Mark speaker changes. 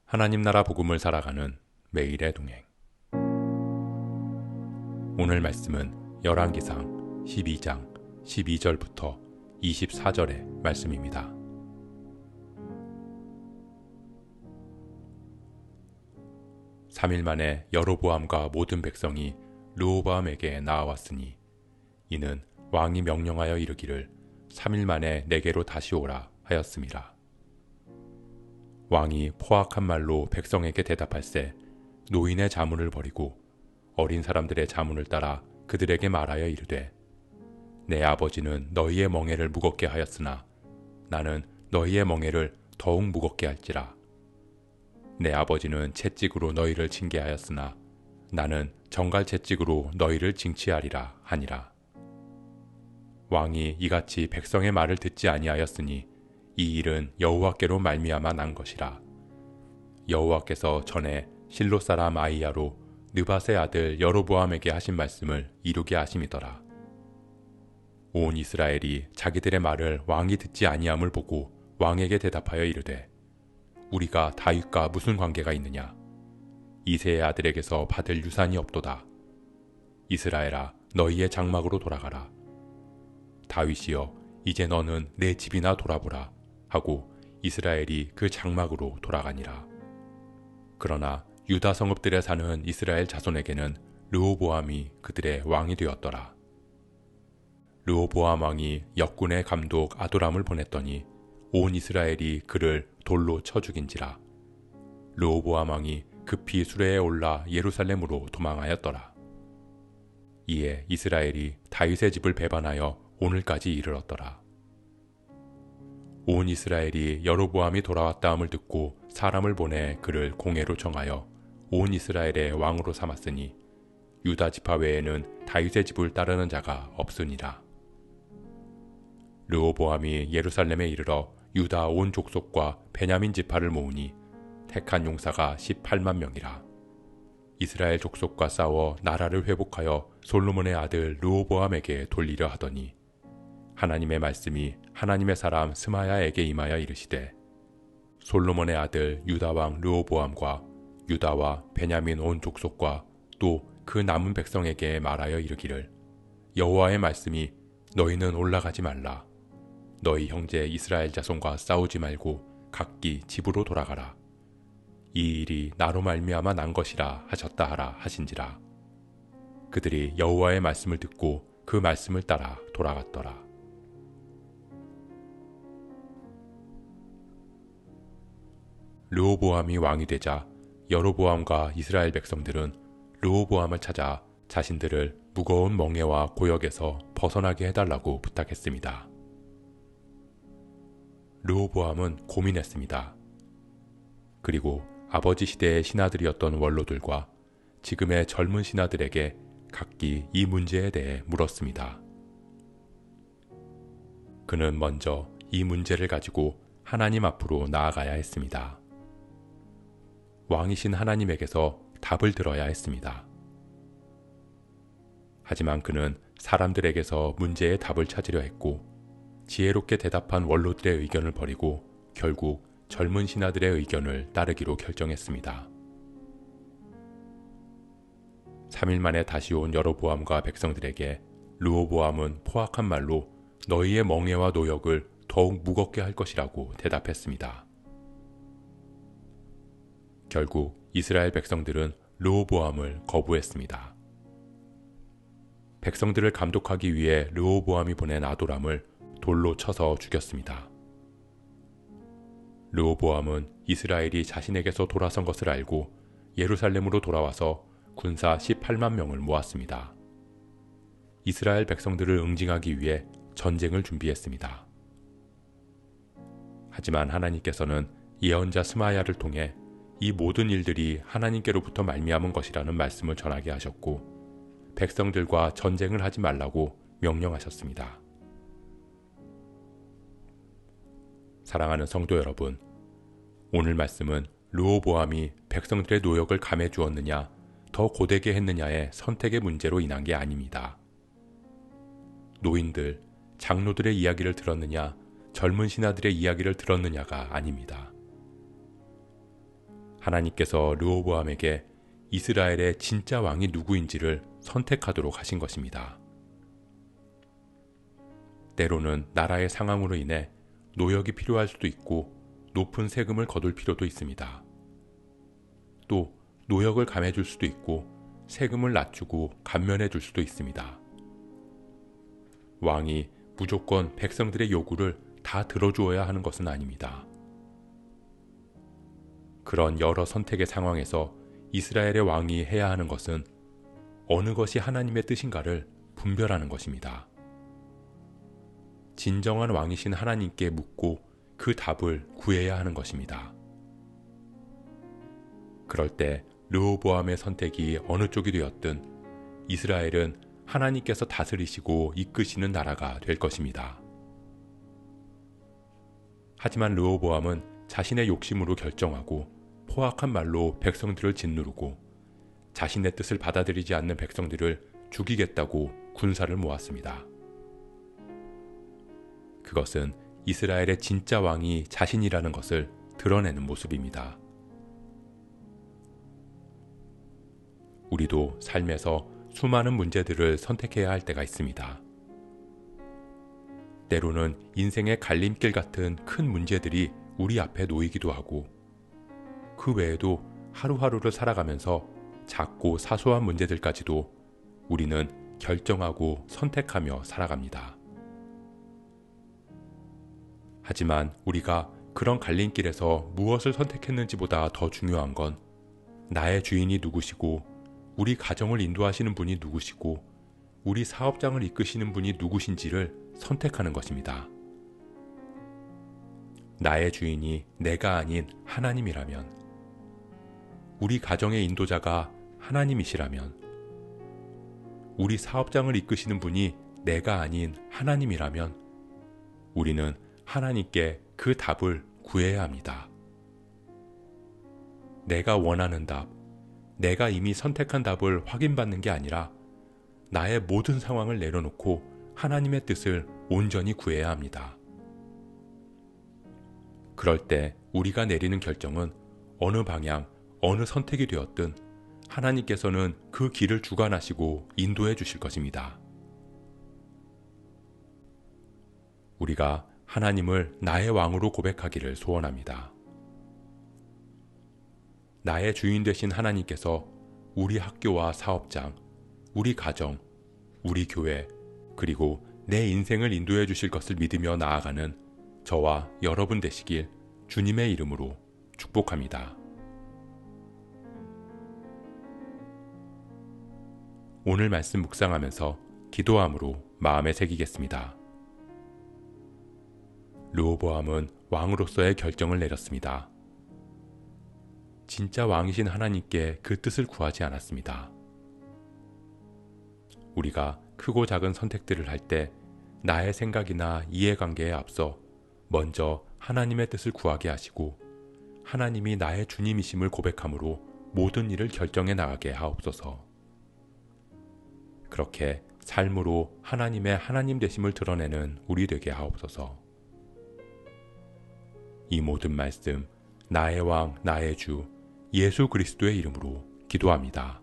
Speaker 1: 하나님 나라 복음을 살아가는 매일의 동행. 오늘 말씀은 열왕기상 12장 12절부터 24절의 말씀입니다. (3일) 만에 여로보암과 모든 백성이 르호보암에게 나아왔으니 이는 왕이 명령하여 이르기를 (3일) 만에 내게로 다시 오라 하였음이라. 왕이 포악한 말로 백성에게 대답할세 노인의 자문을 버리고 어린 사람들의 자문을 따라 그들에게 말하여 이르되 내 아버지는 너희의 멍에를 무겁게 하였으나 나는 너희의 멍에를 더욱 무겁게 할지라. 내 아버지는 채찍으로 너희를 징계하였으나 나는 정갈 채찍으로 너희를 징치하리라 하니라. 왕이 이같이 백성의 말을 듣지 아니하였으니 이 일은 여호와께로 말미암아 난 것이라. 여호와께서 전에 실로 사람 아히야로 느밧의 아들 여로보암에게 하신 말씀을 이루게 하심이더라. 온 이스라엘이 자기들의 말을 왕이 듣지 아니함을 보고 왕에게 대답하여 이르되 우리가 다윗과 무슨 관계가 있느냐? 이새의 아들에게서 받을 유산이 없도다. 이스라엘아 너희의 장막으로 돌아가라. 다윗이여 이제 너는 내 집이나 돌아보라 하고 이스라엘이 그 장막으로 돌아가니라. 그러나 유다 성읍들에 사는 이스라엘 자손에게는 르호보암이 그들의 왕이 되었더라. 르호보암 왕이 역군의 감독 아도람을 보냈더니 온 이스라엘이 그를 돌로 쳐 죽인지라. 르호보암 왕이 급히 수레에 올라 예루살렘으로 도망하였더라. 이에 이스라엘이 다윗의 집을 배반하여 오늘까지 이르렀더라. 온 이스라엘이 여로보암이 돌아왔다함을 듣고 사람을 보내 그를 공회로 정하여 온 이스라엘의 왕으로 삼았으니 유다 지파 외에는 다윗의 집을 따르는 자가 없으니라. 르호보암이 예루살렘에 이르러 유다 온 족속과 베냐민 지파를 모으니 택한 용사가 18만 명이라. 이스라엘 족속과 싸워 나라를 회복하여 솔로몬의 아들 르호보암에게 돌리려 하더니 하나님의 말씀이 하나님의 사람 스마야에게 임하여 이르시되 솔로몬의 아들 유다 왕 르호보암과 유다와 베냐민 온 족속과 또 그 남은 백성에게 말하여 이르기를 여호와의 말씀이 너희는 올라가지 말라. 너희 형제 이스라엘 자손과 싸우지 말고 각기 집으로 돌아가라. 이 일이 나로 말미암아 난 것이라 하셨다 하라 하신지라. 그들이 여호와의 말씀을 듣고 그 말씀을 따라 돌아갔더라. 르호보암이 왕이 되자 여로보암과 이스라엘 백성들은 르호보암을 찾아 자신들을 무거운 멍에와 고역에서 벗어나게 해달라고 부탁했습니다. 르호보암은 고민했습니다. 그리고 아버지 시대의 신하들이었던 원로들과 지금의 젊은 신하들에게 각기 이 문제에 대해 물었습니다. 그는 먼저 이 문제를 가지고 하나님 앞으로 나아가야 했습니다. 왕이신 하나님에게서 답을 들어야 했습니다. 하지만 그는 사람들에게서 문제의 답을 찾으려 했고 지혜롭게 대답한 원로들의 의견을 버리고 결국 젊은 신하들의 의견을 따르기로 결정했습니다. 3일 만에 다시 온 여로보암과 백성들에게 르호보암은 포악한 말로 너희의 멍에와 노역을 더욱 무겁게 할 것이라고 대답했습니다. 결국 이스라엘 백성들은 르호보암을 거부했습니다. 백성들을 감독하기 위해 르호보암이 보낸 아도람을 돌로 쳐서 죽였습니다. 르호보암은 이스라엘이 자신에게서 돌아선 것을 알고 예루살렘으로 돌아와서 군사 18만 명을 모았습니다. 이스라엘 백성들을 응징하기 위해 전쟁을 준비했습니다. 하지만 하나님께서는 예언자 스마야를 통해 이 모든 일들이 하나님께로부터 말미암은 것이라는 말씀을 전하게 하셨고 백성들과 전쟁을 하지 말라고 명령하셨습니다. 사랑하는 성도 여러분, 오늘 말씀은 르호보암이 백성들의 노역을 감해 주었느냐 더 고되게 했느냐의 선택의 문제로 인한 게 아닙니다. 노인들, 장로들의 이야기를 들었느냐 젊은 신하들의 이야기를 들었느냐가 아닙니다. 하나님께서 르호보암에게 이스라엘의 진짜 왕이 누구인지를 선택하도록 하신 것입니다. 때로는 나라의 상황으로 인해 노역이 필요할 수도 있고 높은 세금을 거둘 필요도 있습니다. 또 노역을 감해줄 수도 있고 세금을 낮추고 감면해줄 수도 있습니다. 왕이 무조건 백성들의 요구를 다 들어주어야 하는 것은 아닙니다. 그런 여러 선택의 상황에서 이스라엘의 왕이 해야 하는 것은 어느 것이 하나님의 뜻인가를 분별하는 것입니다. 진정한 왕이신 하나님께 묻고 그 답을 구해야 하는 것입니다. 그럴 때 르호보암의 선택이 어느 쪽이 되었든 이스라엘은 하나님께서 다스리시고 이끄시는 나라가 될 것입니다. 하지만 르호보암은 자신의 욕심으로 결정하고 포악한 말로 백성들을 짓누르고 자신의 뜻을 받아들이지 않는 백성들을 죽이겠다고 군사를 모았습니다. 그것은 이스라엘의 진짜 왕이 자신이라는 것을 드러내는 모습입니다. 우리도 삶에서 수많은 문제들을 선택해야 할 때가 있습니다. 때로는 인생의 갈림길 같은 큰 문제들이 우리 앞에 놓이기도 하고 그 외에도 하루하루를 살아가면서 작고 사소한 문제들까지도 우리는 결정하고 선택하며 살아갑니다. 하지만 우리가 그런 갈림길에서 무엇을 선택했는지보다 더 중요한 건 나의 주인이 누구시고 우리 가정을 인도하시는 분이 누구시고 우리 사업장을 이끄시는 분이 누구신지를 선택하는 것입니다. 나의 주인이 내가 아닌 하나님이라면, 우리 가정의 인도자가 하나님이시라면, 우리 사업장을 이끄시는 분이 내가 아닌 하나님이라면 우리는 하나님께 그 답을 구해야 합니다. 내가 원하는 답, 내가 이미 선택한 답을 확인받는 게 아니라 나의 모든 상황을 내려놓고 하나님의 뜻을 온전히 구해야 합니다. 그럴 때 우리가 내리는 결정은 어느 방향, 어느 선택이 되었든 하나님께서는 그 길을 주관하시고 인도해 주실 것입니다. 우리가 하나님을 나의 왕으로 고백하기를 소원합니다. 나의 주인 되신 하나님께서 우리 학교와 사업장, 우리 가정, 우리 교회, 그리고 내 인생을 인도해 주실 것을 믿으며 나아가는 저와 여러분 되시길 주님의 이름으로 축복합니다. 오늘 말씀 묵상하면서 기도함으로 마음에 새기겠습니다. 르호보암은 왕으로서의 결정을 내렸습니다. 진짜 왕이신 하나님께 그 뜻을 구하지 않았습니다. 우리가 크고 작은 선택들을 할 때 나의 생각이나 이해관계에 앞서 먼저 하나님의 뜻을 구하게 하시고 하나님이 나의 주님이심을 고백함으로 모든 일을 결정해 나가게 하옵소서. 그렇게 삶으로 하나님의 하나님 되심을 드러내는 우리 되게 하옵소서. 이 모든 말씀 나의 왕 나의 주 예수 그리스도의 이름으로 기도합니다.